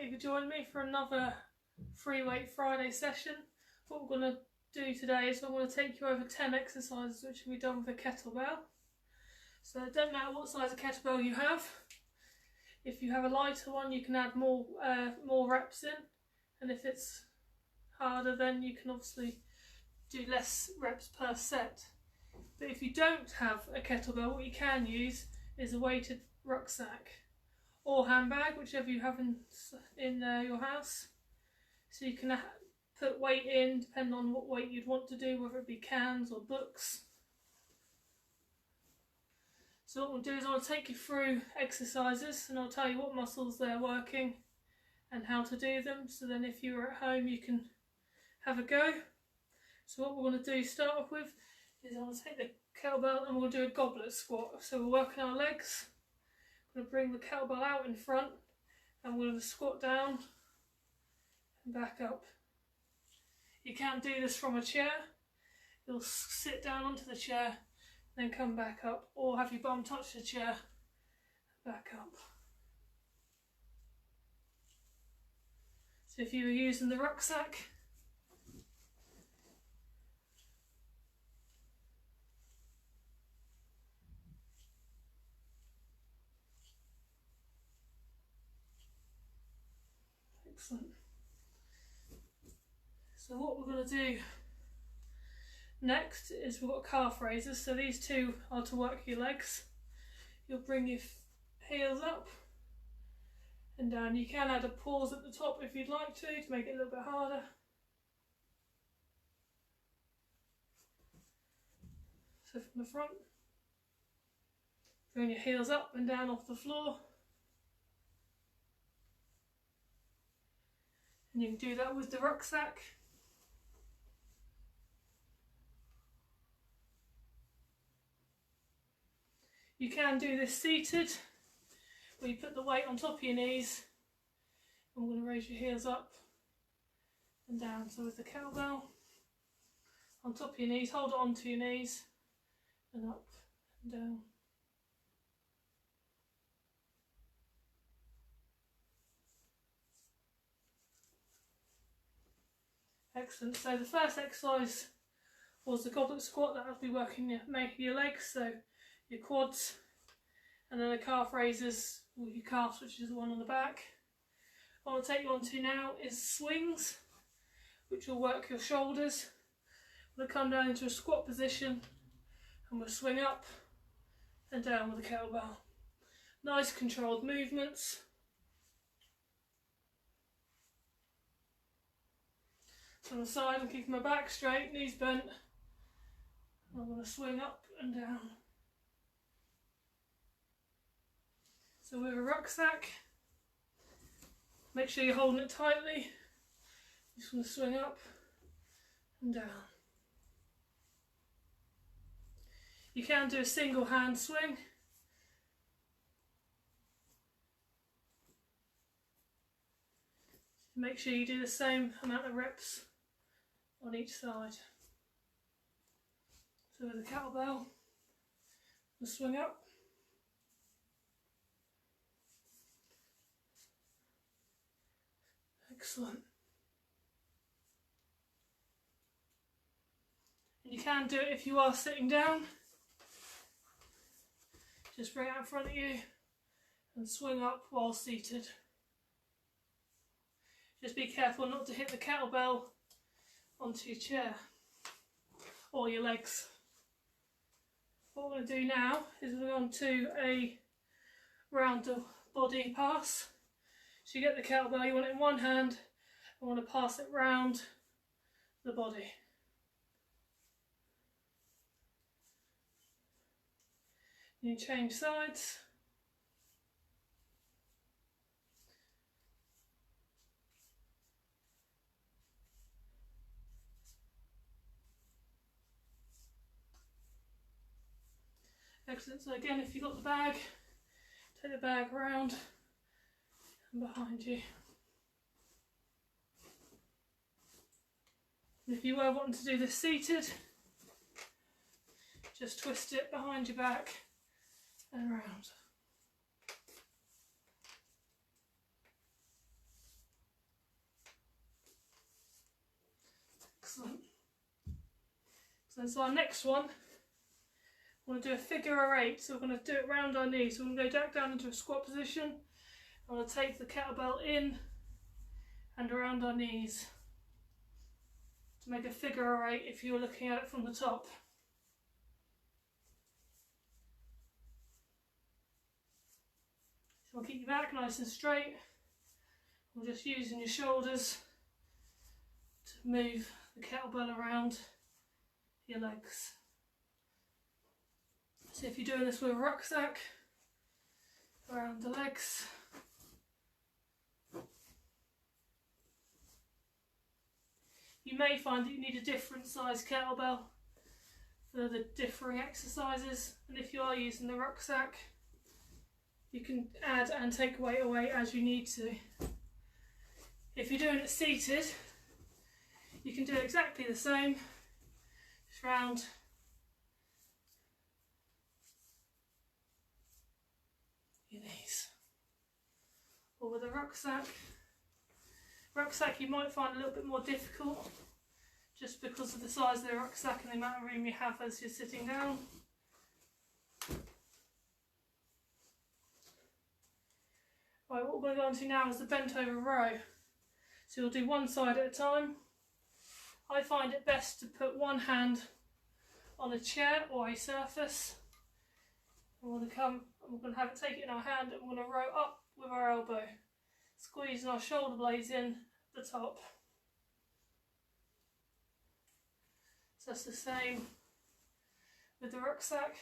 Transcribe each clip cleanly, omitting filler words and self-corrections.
that you could join me for another Free Weight Friday session. What we're going to do today is I'm going to take you over 10 exercises which can be done with a kettlebell. So it don't matter what size of kettlebell you have. If you have a lighter one, you can add more reps in, and if it's harder, then you can obviously do less reps per set. But if you don't have a kettlebell, what you can use is a weighted rucksack or handbag, whichever you have in your house. So you can put weight in, depending on what weight you'd want to do, whether it be cans or books. So what we'll do is I'll take you through exercises and I'll tell you what muscles they're working and how to do them. So then if you're at home, you can have a go. So what we're going to do, start off with, is I'm going to take the kettlebell and we'll do a goblet squat. So we're working our legs. I'm going to bring the kettlebell out in front and we're going to squat down and back up. You can do this from a chair. You'll sit down onto the chair, then come back up, or have your bum touch the chair, back up. So if you were using the rucksack, excellent. So what we're going to do next is we've got calf raises. So these two are to work your legs. You'll bring your heels up and down. You can add a pause at the top if you'd like to make it a little bit harder. So from the front, bring your heels up and down off the floor. And you can do that with the rucksack. You can do this seated, where you put the weight on top of your knees. I'm going to raise your heels up and down. So with the kettlebell on top of your knees, hold it onto your knees and up and down. Excellent. So the first exercise was the goblet squat. That will be working your legs, so your quads, and then the calf raises with your calves, which is the one on the back. What I'll take you on to now is swings, which will work your shoulders. We'll come down into a squat position and we'll swing up and down with the kettlebell. Nice controlled movements. So on the side, I'm keeping my back straight, knees bent. I'm going to swing up and down. So with a rucksack, make sure you're holding it tightly. Just want to swing up and down. You can do a single hand swing. Make sure you do the same amount of reps on each side. So with the kettlebell, we'll swing up. Excellent. And you can do it if you are sitting down. Just bring it out in front of you and swing up while seated. Just be careful not to hit the kettlebell onto your chair or your legs. What we're going to do now is we're going to a round the body pass. So you get the kettlebell, you want it in one hand, and want to pass it round the body. You change sides. Excellent. So again, if you've got the bag, take the bag around and behind you. And if you were wanting to do this seated, just twist it behind your back and around. So our next one, we're going to do a figure of 8. So we're going to do it round our knees. So we're going to go back down into a squat position. I'm going to take the kettlebell in and around our knees to make a figure of 8 if you were looking at it from the top. So we'll keep your back nice and straight. We're just using your shoulders to move the kettlebell around your legs. So if you're doing this with a rucksack, around the legs. You may find that you need a different size kettlebell for the differing exercises, and if you are using the rucksack, you can add and take weight away as you need to. If you're doing it seated, you can do exactly the same, just round your knees. Or with a rucksack. Rucksack you might find a little bit more difficult just because of the size of the rucksack and the amount of room you have as you're sitting down. Right, what we're going to go on to now is the bent over row. So you'll do one side at a time. I find it best to put one hand on a chair or a surface. And we're going to have it take it in our hand and we're going to row up with our elbow, squeezing our shoulder blades in at the top. So that's the same with the rucksack.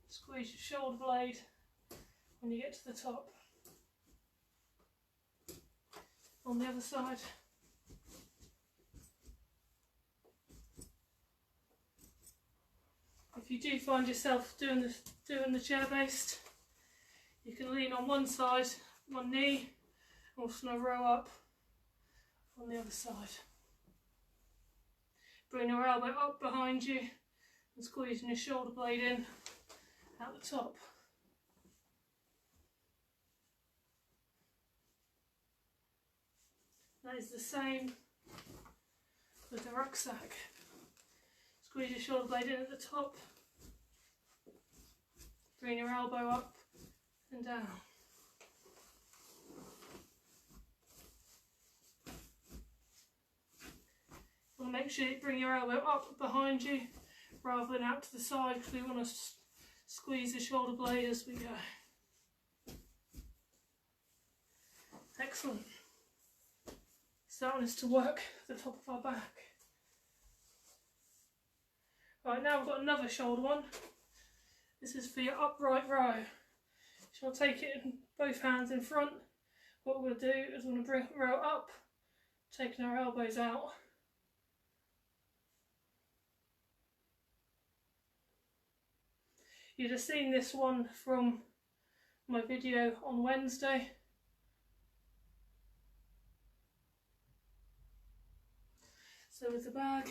Squeeze your shoulder blade when you get to the top. On the other side. If you do find yourself doing the chair based, you can lean on one side, one knee, and also going to row up on the other side. Bring your elbow up behind you and squeezing your shoulder blade in at the top. That is the same with the rucksack. Squeeze your shoulder blade in at the top. Bring your elbow up and down. You want to make sure you bring your elbow up behind you rather than out to the side, because we want to squeeze the shoulder blade as we go. Excellent. Starting us to work the top of our back. Right, now we've got another shoulder one. This is for your upright row. So we'll take it in both hands in front. What we're going to do is we're going to bring row up, taking our elbows out. You'd have seen this one from my video on Wednesday. So with the bag,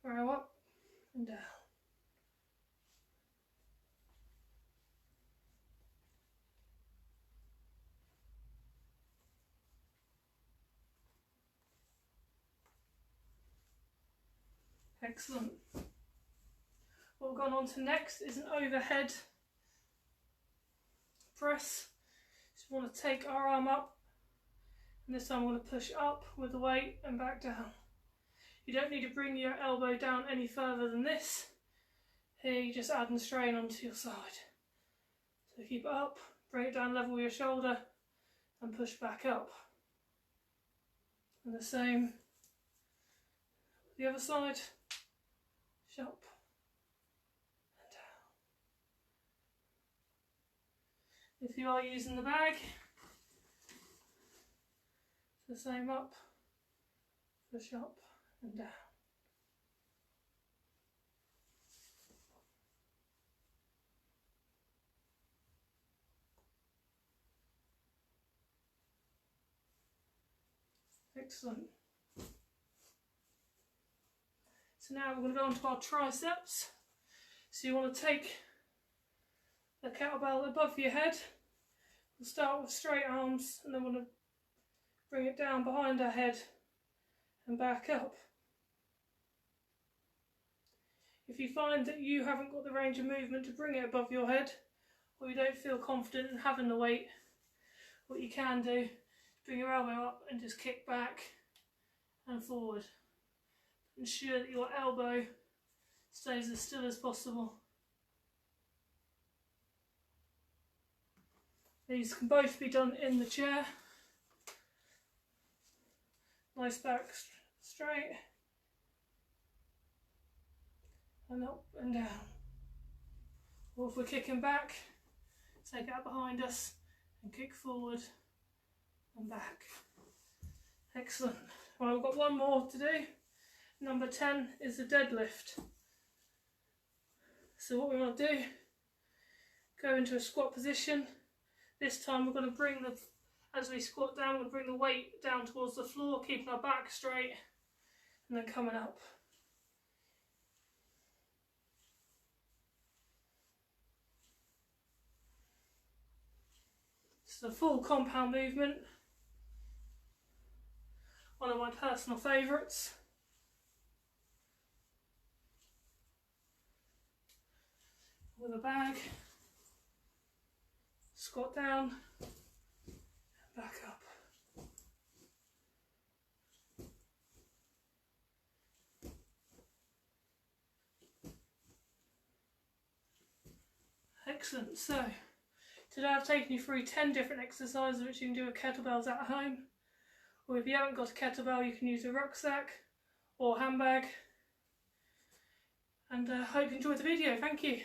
row up and down. Excellent. What we've gone on to next is an overhead press. So we want to take our arm up, and this time we're going to push up with the weight and back down. You don't need to bring your elbow down any further than this. Here you just add and strain onto your side. So keep it up, bring it down level with your shoulder and push back up. And the same with the other side. Up and down. If you are using the bag, the same up, push up and down. Excellent. So now we're going to go on to our triceps. So you want to take the kettlebell above your head. We'll start with straight arms and then we're going to bring it down behind our head and back up. If you find that you haven't got the range of movement to bring it above your head, or you don't feel confident in having the weight, what you can do is bring your elbow up and just kick back and forward. Ensure that your elbow stays as still as possible. These can both be done in the chair. Nice back straight. And up and down. Or if we're kicking back, take that behind us and kick forward and back. Excellent. Well, we've got one more to do. Number 10 is the deadlift. So what we want to do, go into a squat position. This time we're going to bring the, as we squat down, we'll bring the weight down towards the floor, keeping our back straight, and then coming up. It's a full compound movement. One of my personal favourites. With a bag, squat down, and back up. Excellent. So today I've taken you through 10 different exercises which you can do with kettlebells at home, or if you haven't got a kettlebell you can use a rucksack or handbag. And I hope you enjoyed the video. Thank you.